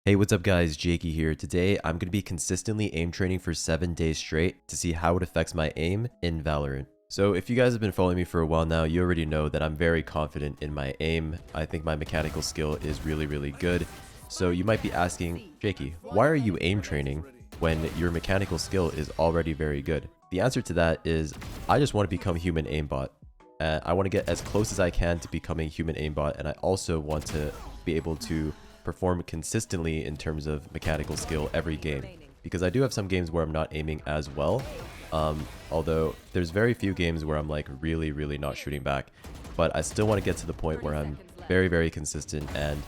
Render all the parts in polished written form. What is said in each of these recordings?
Hey, what's up guys, Jaeky here. Today, I'm going to be consistently aim training for 7 days straight to see how it affects my aim in Valorant. So if you guys have been following me for a while now, you already know that I'm very confident in my aim. I think my mechanical skill is really good. So you might be asking, Jaeky, why are you aim training when your mechanical skill is already very good? The answer to that is, I just want to become human aimbot. I want to get as close as I can to becoming human aimbot, and I also want to be able to perform consistently in terms of mechanical skill every game, because I do have some games where I'm not aiming as well, although there's very few games where I'm like really not shooting back, but I still want to get to the point where I'm very consistent and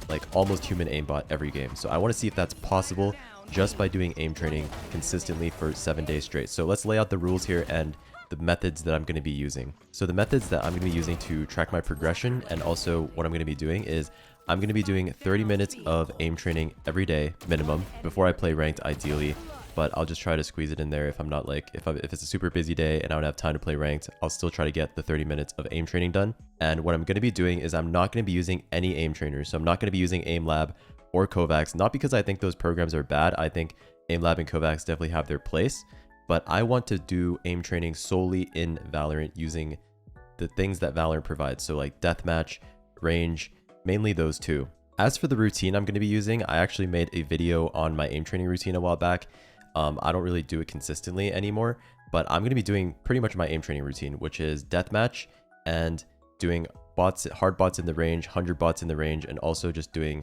like almost human aimbot every game. So I want to see if that's possible just by doing aim training consistently for 7 days straight. So let's lay out the rules here and the methods that I'm going to be using. So the methods that I'm going to be using to track my progression, and also what I'm going to be doing is I'm going to be doing 30 minutes of aim training every day minimum before I play ranked ideally, but I'll just try to squeeze it in there if I'm not like, if it's a super busy day and I don't have time to play ranked, I'll still try to get the 30 minutes of aim training done. And what I'm going to be doing is I'm not going to be using any aim trainers. So I'm not going to be using AimLab or Kovacs, not because I think those programs are bad. I think AimLab and Kovacs definitely have their place, but I want to do aim training solely in Valorant using the things that Valorant provides. So like deathmatch, range, mainly those two. As for the routine I'm going to be using, I actually made a video on my aim training routine a while back. I don't really do it consistently anymore, but I'm going to be doing pretty much my aim training routine, which is deathmatch and doing bots, hard bots in the range, 100 bots in the range, and also just doing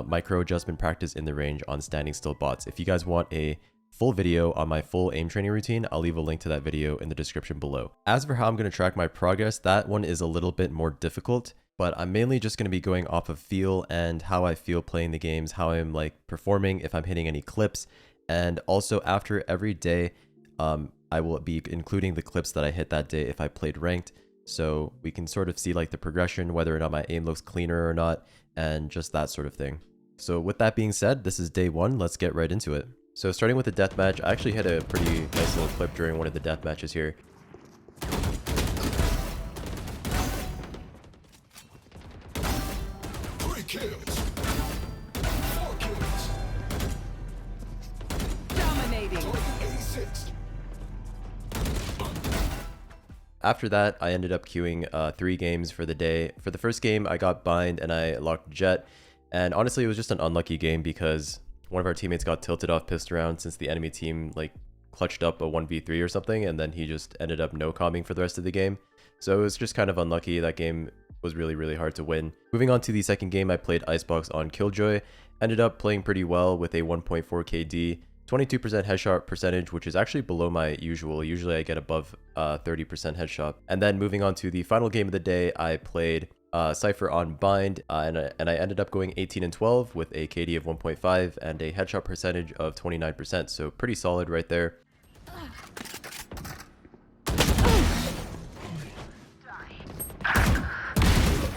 micro adjustment practice in the range on standing still bots. If you guys want a full video on my full aim training routine, I'll leave a link to that video in the description below. As for how I'm going to track my progress, that one is a little bit more difficult, but I'm mainly just going to be going off of feel and how I feel playing the games, how I'm like performing, if I'm hitting any clips. And also after every day, I will be including the clips that I hit that day if I played ranked. So we can sort of see like the progression, whether or not my aim looks cleaner or not, and just that sort of thing. So with that being said, this is day one. Let's get right into it. So starting with the deathmatch, I actually hit a pretty nice little clip during one of the death matches here. 3 kills. 4 kills. Dominating. 86. After that, I ended up queuing 3 games for the day. For the first game, I got bind and I locked Jet. And honestly, it was just an unlucky game because one of our teammates got tilted off pissed around since the enemy team like clutched up a 1v3 or something, and then he just ended up no-comming for the rest of the game. So it was just kind of unlucky. That game was really hard to win. Moving on to the second game, I played Icebox on Killjoy. Ended up playing pretty well with a 1.4 KD, 22% headshot percentage, which is actually below my usual. Usually I get above 30% headshot. And then moving on to the final game of the day, I played Cypher on Bind, and I ended up going 18 and 12 with a KD of 1.5 and a headshot percentage of 29%, so pretty solid right there.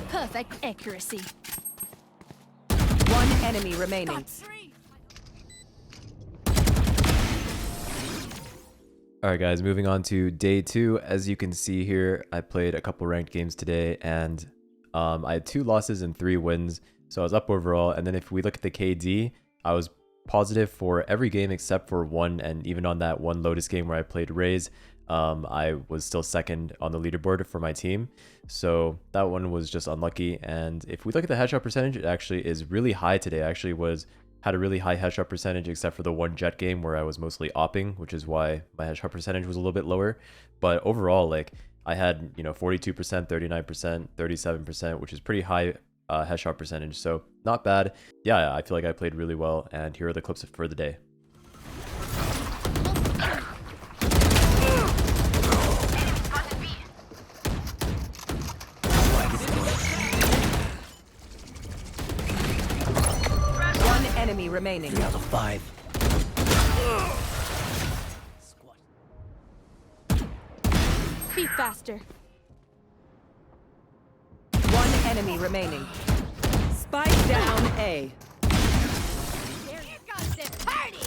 Perfect accuracy. One enemy remaining. Alright guys, moving on to day 2. As you can see here, I played a couple ranked games today, and I had 2 losses and 3 wins, so I was up overall. And then if we look at the KD, I was positive for every game except for one, and even on that one Lotus game where I played Raze, I was still second on the leaderboard for my team, so that one was just unlucky. And if we look at the headshot percentage, it actually is really high today. I actually had a really high headshot percentage except for the one Jet game where I was mostly opping, which is why my headshot percentage was a little bit lower. But overall, like, I had, you know, 42%, 39%, 37%, which is pretty high headshot percentage. So not bad. Yeah, I feel like I played really well. And here are the clips for the day. One enemy remaining. 3 out of 5. Be faster. One enemy remaining. Spike down A. Here comes the party.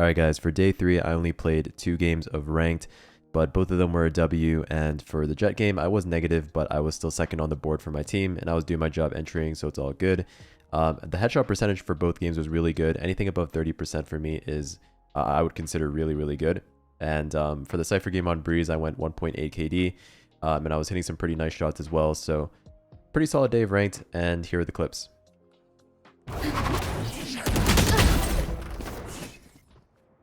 Alright guys, for day 3 I only played 2 games of ranked, but both of them were a W, and for the Jet game I was negative, but I was still second on the board for my team, and I was doing my job entering, so it's all good. The headshot percentage for both games was really good. Anything above 30% for me is, I would consider really good. And for the Cypher game on Breeze, I went 1.8 KD, and I was hitting some pretty nice shots as well, so pretty solid day of ranked, and here are the clips.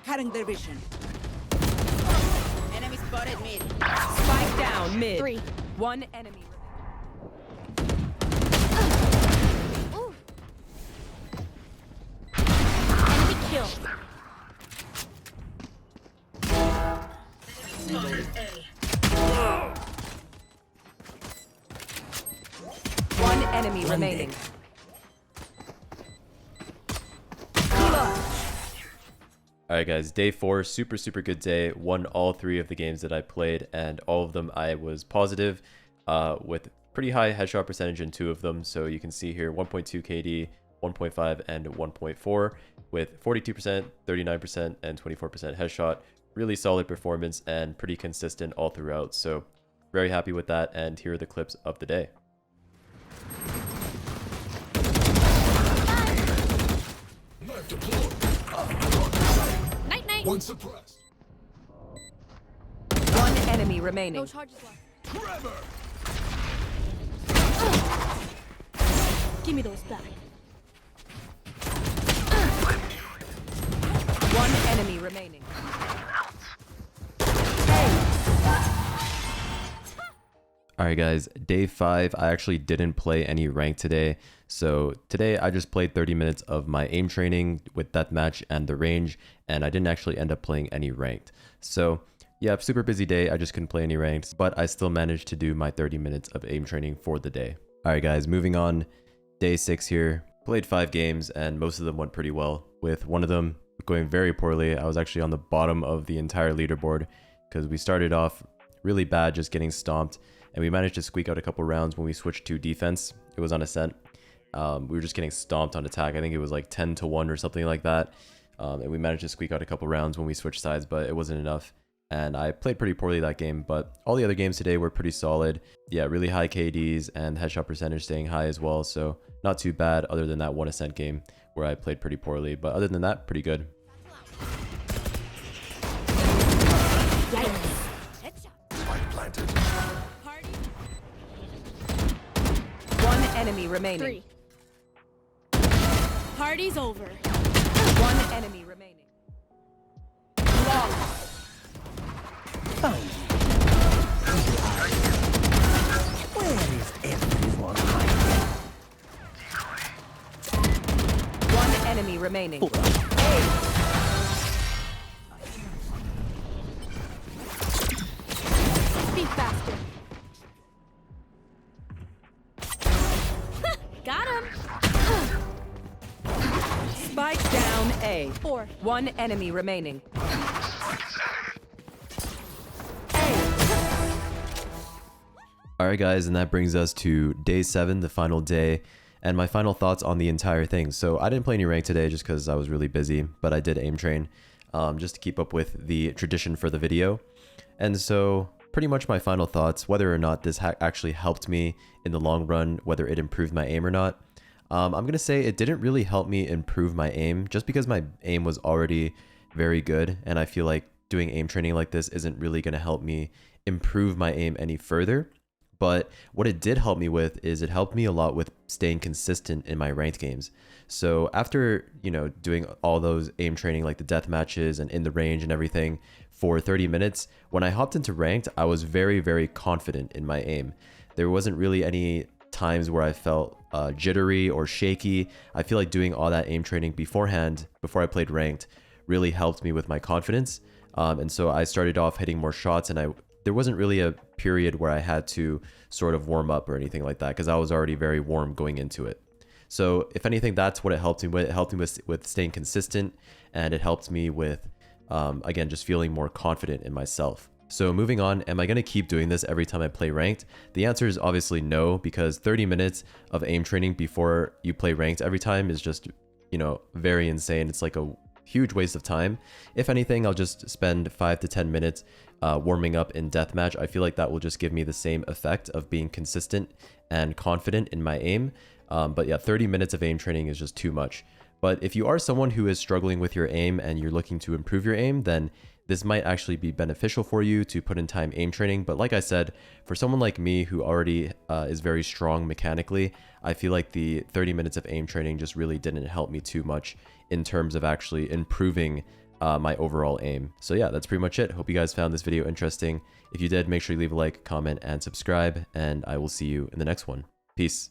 Cutting their vision. Enemy spotted mid. Spike down mid. 3. One enemy. Ooh. Enemy killed. One enemy remaining. Alright guys, day 4, super good day. Won all 3 of the games that I played, and all of them I was positive with pretty high headshot percentage in 2 of them. So you can see here 1.2 KD, 1.5 and 1.4 with 42%, 39% and 24% headshot. Really solid performance and pretty consistent all throughout. So very happy with that, and here are the clips of the day. Knife deployed. Night night. One suppressed. One enemy remaining. No charges left. Trevor. Give me those back. One enemy remaining. Alright guys, day 5, I actually didn't play any rank today. So today I just played 30 minutes of my aim training with deathmatch and the range, and I didn't actually end up playing any ranked. So yeah, super busy day, I just couldn't play any ranked, but I still managed to do my 30 minutes of aim training for the day. Alright guys, moving on, day 6 here. Played 5 games and most of them went pretty well, with one of them going very poorly. I was actually on the bottom of the entire leaderboard because we started off really bad, just getting stomped. And we managed to squeak out a couple rounds when we switched to defense. It was on Ascent. We were just getting stomped on attack. I think it was like 10-1 or something like that. And we managed to squeak out a couple rounds when we switched sides, but it wasn't enough. And I played pretty poorly that game, but all the other games today were pretty solid. Yeah, really high KDs and headshot percentage staying high as well. So not too bad other than that one Ascent game where I played pretty poorly. But other than that, pretty good. Spike planted. One enemy remaining. 3. Party's over. One enemy remaining. One enemy remaining. Be faster. Got him. Spike down A. 4. One enemy remaining. Alright guys, and that brings us to day 7, the final day, and my final thoughts on the entire thing. So I didn't play any rank today just because I was really busy, but I did aim train just to keep up with the tradition for the video. And so pretty much my final thoughts, whether or not this actually helped me in the long run, whether it improved my aim or not. I'm going to say it didn't really help me improve my aim just because my aim was already very good, and I feel like doing aim training like this isn't really going to help me improve my aim any further. But what it did help me with is it helped me a lot with staying consistent in my ranked games. So after, doing all those aim training like the death matches and in the range and everything for 30 minutes, when I hopped into ranked, I was very confident in my aim. There wasn't really any times where I felt jittery or shaky. I feel like doing all that aim training beforehand, before I played ranked, really helped me with my confidence. And so I started off hitting more shots, and there wasn't really a period where I had to sort of warm up or anything like that because I was already very warm going into it. So if anything, that's what it helped me with. It helped me with staying consistent, and it helped me with, again, just feeling more confident in myself. So moving on, am I going to keep doing this every time I play ranked? The answer is obviously no, because 30 minutes of aim training before you play ranked every time is just, very insane. It's like a huge waste of time. If anything, I'll just spend 5 to 10 minutes warming up in deathmatch. I feel like that will just give me the same effect of being consistent and confident in my aim. But yeah, 30 minutes of aim training is just too much. But if you are someone who is struggling with your aim and you're looking to improve your aim, then this might actually be beneficial for you to put in time aim training. But like I said, for someone like me who already is very strong mechanically, I feel like the 30 minutes of aim training just really didn't help me too much in terms of actually improving my overall aim. So yeah, that's pretty much it. Hope you guys found this video interesting. If you did, make sure you leave a like, comment, and subscribe, and I will see you in the next one. Peace.